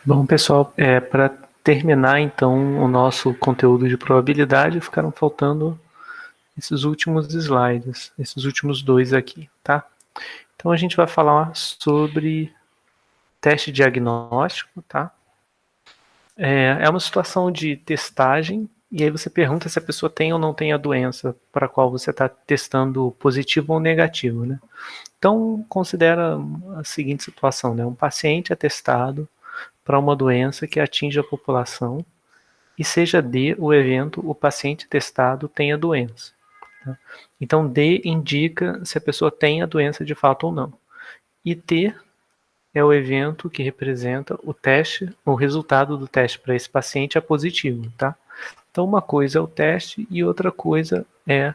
Bom, pessoal, para terminar então o nosso conteúdo de probabilidade, ficaram faltando esses últimos slides, esses últimos dois aqui, tá? Então a gente vai falar sobre teste diagnóstico, tá? É uma situação de testagem e aí você pergunta se a pessoa tem ou não tem a doença para a qual você está testando positivo ou negativo, né? Então considera a seguinte situação, né? Um paciente é testado para uma doença que atinge a população e seja D o evento, o paciente testado tem a doença. Tá? Então, D indica se a pessoa tem a doença de fato ou não. E T é o evento que representa o teste, o resultado do teste para esse paciente é positivo. Tá? Então, uma coisa é o teste e outra coisa é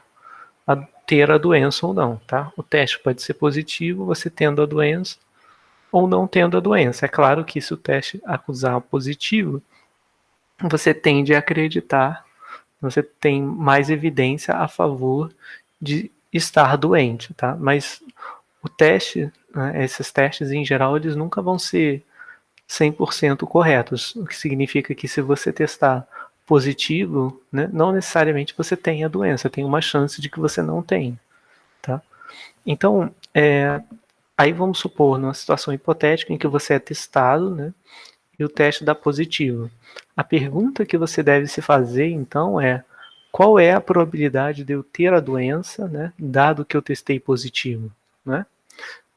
ter a doença ou não. Tá? O teste pode ser positivo, você tendo a doença, ou não tendo a doença. É claro que se o teste acusar positivo, você tende a acreditar, você tem mais evidência a favor de estar doente, tá? Mas o teste, né, esses testes em geral, eles nunca vão ser 100% corretos, o que significa que se você testar positivo, né, não necessariamente você tem a doença, tem uma chance de que você não tenha, tá? Então, aí vamos supor, numa situação hipotética em que você é testado, né, e o teste dá positivo. A pergunta que você deve se fazer, então, é qual é a probabilidade de eu ter a doença, né, dado que eu testei positivo, né?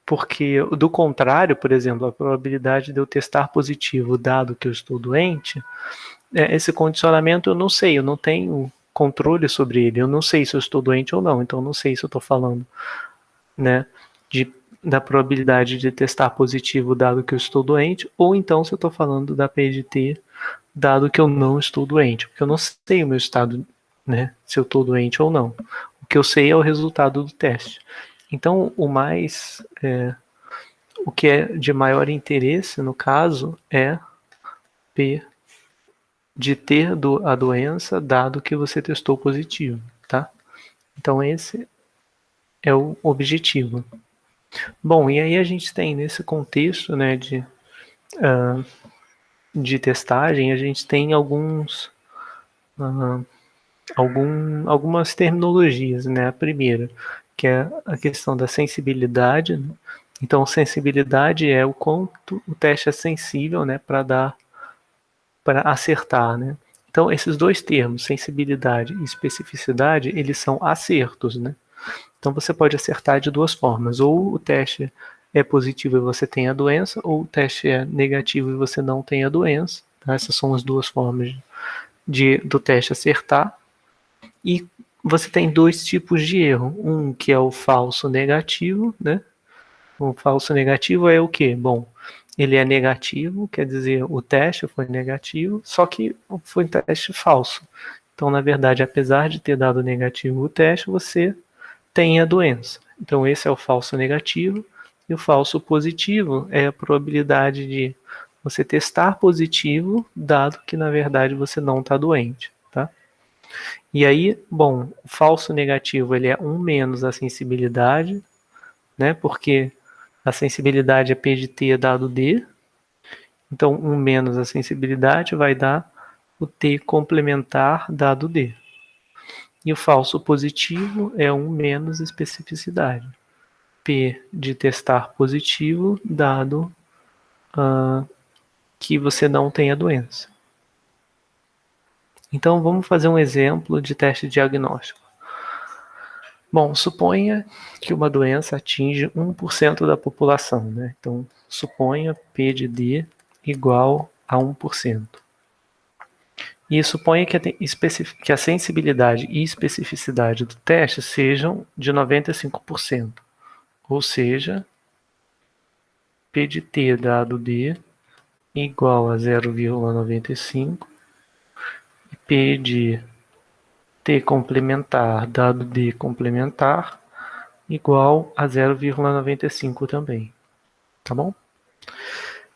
Porque, do contrário, por exemplo, a probabilidade de eu testar positivo, dado que eu estou doente, esse condicionamento eu não sei, eu não tenho controle sobre ele, eu não sei se eu estou doente ou não, então eu não sei se eu estou falando, né, de, da probabilidade de testar positivo dado que eu estou doente, ou então se eu estou falando da PDT dado que eu não estou doente, porque eu não sei o meu estado, né, se eu estou doente ou não. O que eu sei é o resultado do teste. Então, o que é de maior interesse, no caso, é P de ter a doença dado que você testou positivo, tá? Então, esse é o objetivo. Bom, e aí a gente tem nesse contexto, né, de testagem, a gente tem algumas terminologias, né? A primeira, que é a questão da sensibilidade, né? Então, sensibilidade é o quanto o teste é sensível, né, para acertar, né? Então, esses dois termos, sensibilidade e especificidade, eles são acertos, né? Então, você pode acertar de duas formas, ou o teste é positivo e você tem a doença, ou o teste é negativo e você não tem a doença. Tá? Essas são as duas formas do teste acertar. E você tem dois tipos de erro. Um que é o falso negativo, né? O falso negativo é o quê? Bom, ele é negativo, quer dizer, o teste foi negativo, só que foi um teste falso. Então, na verdade, apesar de ter dado negativo o teste, você tem a doença. Então, esse é o falso negativo. E o falso positivo é a probabilidade de você testar positivo, dado que, na verdade, você não está doente, tá? E aí, bom, o falso negativo ele é 1 menos a sensibilidade, né? Porque a sensibilidade é P de T dado D. Então, 1 menos a sensibilidade vai dar o T complementar dado D. E o falso positivo é 1 menos a especificidade. P de testar positivo dado que você não tem a doença. Então, vamos fazer um exemplo de teste diagnóstico. Bom, suponha que uma doença atinge 1% da população, né? Então, suponha P de D igual a 1%. E suponha que a sensibilidade e especificidade do teste sejam de 95%. Ou seja, P de T dado D igual a 0,95 e P de T complementar dado D complementar igual a 0,95 também. Tá bom?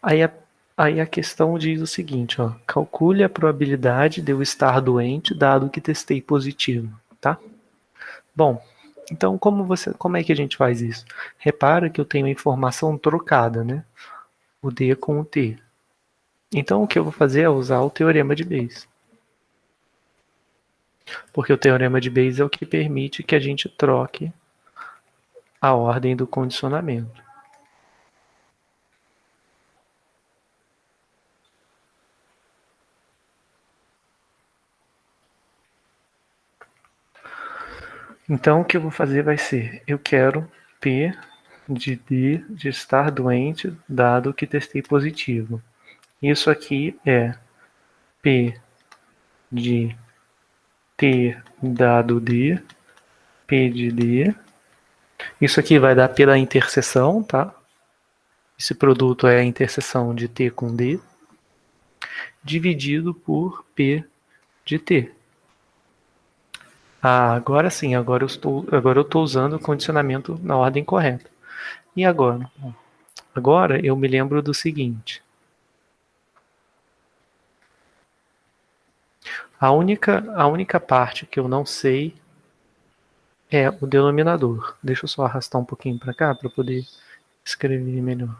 Aí a questão diz o seguinte, ó, calcule a probabilidade de eu estar doente dado que testei positivo, tá? Bom, então como é que a gente faz isso? Repara que eu tenho a informação trocada, né? O D com o T. Então, o que eu vou fazer é usar o teorema de Bayes. Porque o teorema de Bayes é o que permite que a gente troque a ordem do condicionamento. Então, o que eu vou fazer vai ser, eu quero P de D de estar doente, dado que testei positivo. Isso aqui é P de T dado D, P de D. Isso aqui vai dar P da interseção, tá? Esse produto é a interseção de T com D, dividido por P de T. Ah, agora sim, agora eu estou usando o condicionamento na ordem correta. E agora? Agora eu me lembro do seguinte. A única parte que eu não sei é o denominador. Deixa eu só arrastar um pouquinho para cá para poder escrever melhor.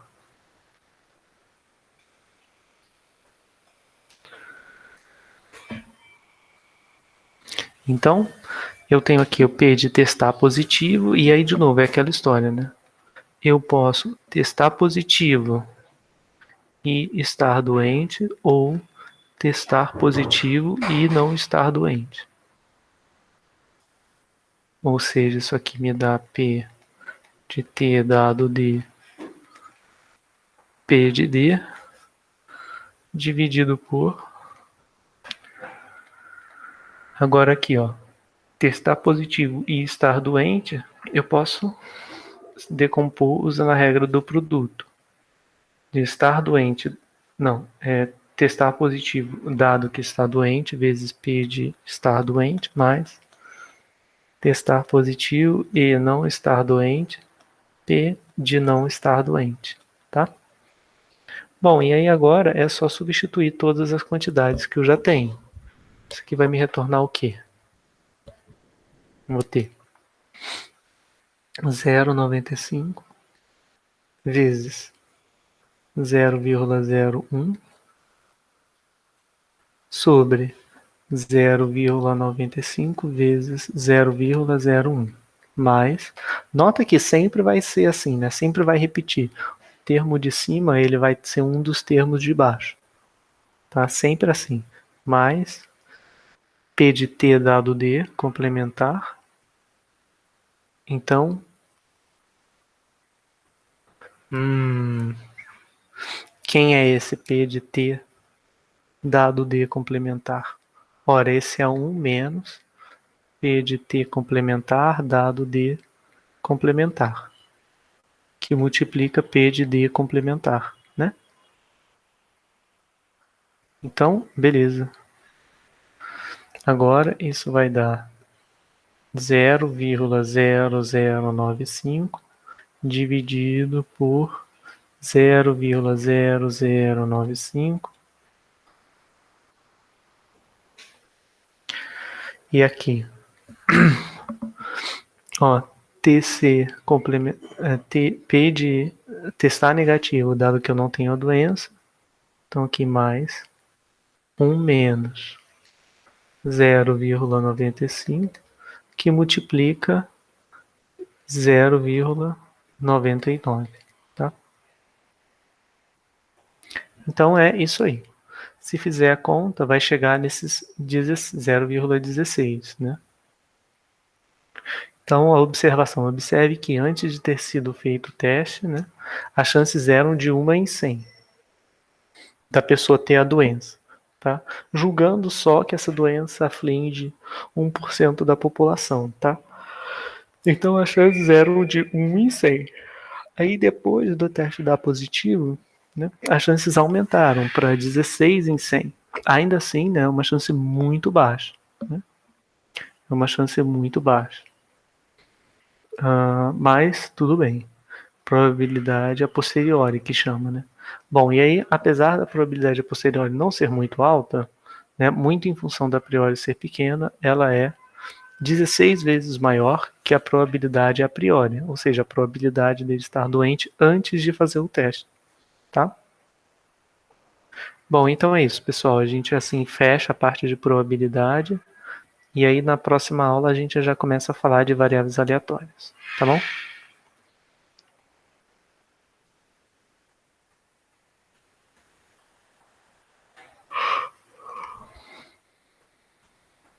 Então, eu tenho aqui o P de testar positivo, e aí de novo é aquela história, né? Eu posso testar positivo e estar doente, ou testar positivo e não estar doente. Ou seja, isso aqui me dá P de T dado de P de D dividido por... Agora aqui, ó, testar positivo e estar doente, eu posso decompor usando a regra do produto. De estar doente, não, é testar positivo dado que está doente, vezes P de estar doente, mais testar positivo e não estar doente, P de não estar doente, tá? Bom, e aí agora é só substituir todas as quantidades que eu já tenho. Isso aqui vai me retornar o quê? Vou ter 0,95 vezes 0,01 sobre 0,95 vezes 0,01. Mais, nota que sempre vai ser assim, né? Sempre vai repetir. O termo de cima, ele vai ser um dos termos de baixo. Tá? Sempre assim. Mais P de T dado D, complementar. Então, quem é esse P de T dado D complementar? Ora, esse é 1 menos P de T complementar dado D complementar, que multiplica P de D complementar, né? Então, beleza. Agora, isso vai dar 0,0095 dividido por 0,0095. E aqui, ó, TC P de testar negativo, dado que eu não tenho a doença. Então aqui mais 1 menos 0,95, que multiplica 0,99, tá? Então é isso aí. Se fizer a conta, vai chegar nesses 0,16, né? Então, a observação, observe que antes de ter sido feito o teste, né, as chances eram de 1 em 100 da pessoa ter a doença, tá? Julgando só que essa doença aflige 1% da população, tá? Então, as chances eram de 1 em 100. Aí, depois do teste dar positivo, né, as chances aumentaram para 16 em 100. Ainda assim, né, é uma chance muito baixa, né? É uma chance muito baixa. Mas tudo bem. Probabilidade a posteriori, que chama, né? Bom, e aí, apesar da probabilidade a posteriori não ser muito alta, né, muito em função da a priori ser pequena, ela é 16 vezes maior que a probabilidade a priori, ou seja, a probabilidade dele estar doente antes de fazer o teste, tá? Bom, então é isso, pessoal. A gente assim fecha a parte de probabilidade e aí na próxima aula a gente já começa a falar de variáveis aleatórias, tá bom?